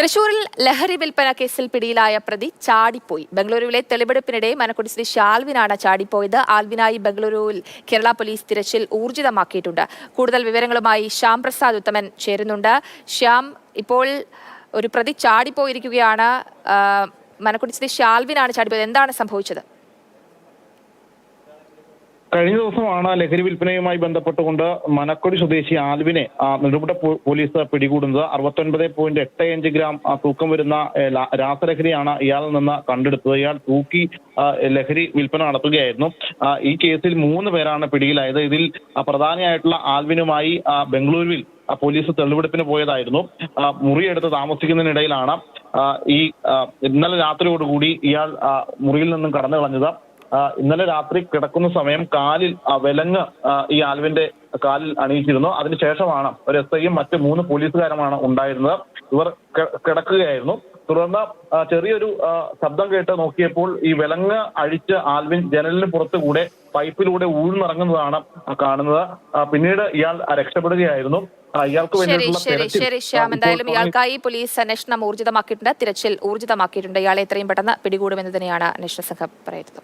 തൃശൂരിൽ ലഹരി വിൽപ്പന കേസിൽ പിടിയിലായ പ്രതി ചാടിപ്പോയി. ബംഗളൂരുവിലെ തെളിവെടുപ്പിനിടെ മനക്കൊടി സ്വദേശി ആൽവിനാണ് ചാടിപ്പോയത്. ആൽവിനായി ബംഗളൂരുവിൽ കേരള പോലീസ് തിരച്ചിൽ ഊർജിതമാക്കിയിട്ടുണ്ട്. കൂടുതൽ വിവരങ്ങളുമായി ശ്യാം പ്രസാദ് ഉത്തമൻ ചേരുന്നുണ്ട്. ശ്യാം, ഇപ്പോൾ ഒരു പ്രതി ചാടിപ്പോയിരിക്കുകയാണ്. മനക്കൊടി സ്വദേശി ആൽവിനാണ് ചാടിപ്പോയത്. എന്താണ് സംഭവിച്ചത്? കഴിഞ്ഞ ദിവസമാണ് ലഹരി വിൽപ്പനയുമായി ബന്ധപ്പെട്ടുകൊണ്ട് മനക്കൊടി സ്വദേശി ആൽവിനെ നെടുമുട്ട പോലീസ് പിടികൂടുന്നത്. 69.85 ഗ്രാം തൂക്കം വരുന്ന രാസലഹരിയാണ് ഇയാളിൽ നിന്ന് കണ്ടെടുത്തത്. ഇയാൾ തൂക്കി ലഹരി വിൽപ്പന നടത്തുകയായിരുന്നു. ഈ കേസിൽ 3 പേരാണ് പിടിയിലായത്. ഇതിൽ പ്രധാനിയായിട്ടുള്ള ആൽവിനുമായി ബംഗളൂരുവിൽ പോലീസ് തെളിവെടുപ്പിന് പോയതായിരുന്നു. മുറിയെടുത്ത് താമസിക്കുന്നതിനിടയിലാണ് ഇന്നലെ രാത്രിയോടുകൂടി ഇയാൾ മുറിയിൽ നിന്നും കടന്നു കളഞ്ഞത്. ഇന്നലെ രാത്രി കിടക്കുന്ന സമയം കാലിൽ വിലങ്ങ് ഈ ആൽവിന്റെ കാലിൽ അണിയിച്ചിരുന്നു. അതിനുശേഷമാണ് ഒരു SIയും മറ്റ് 3 പോലീസുകാരുമാണ് ഉണ്ടായിരുന്നത്. ഇവർ കിടക്കുകയായിരുന്നു. തുടർന്ന് ചെറിയൊരു ശബ്ദം കേട്ട് നോക്കിയപ്പോൾ ഈ വിലങ്ങ് അഴിച്ച് ആൽവിൻ ജനലിന് പുറത്തുകൂടെ പൈപ്പിലൂടെ ഊഴ്ന്നിറങ്ങുന്നതാണ് കാണുന്നത്. പിന്നീട് ഇയാൾ രക്ഷപ്പെടുകയായിരുന്നു. ഇയാൾക്ക് വേണ്ടിയിട്ടുള്ള എന്തായാലും ഇയാൾക്കായി പോലീസ് അന്വേഷണം ഊർജിതമാക്കിയിട്ടുണ്ട്, തിരച്ചിൽ ഊർജിതമാക്കിയിട്ടുണ്ട്. ഇയാളെ എത്രയും പെട്ടെന്ന് പിടികൂടുമെന്ന് തന്നെയാണ് അന്വേഷണ സംഘം പറയുന്നത്.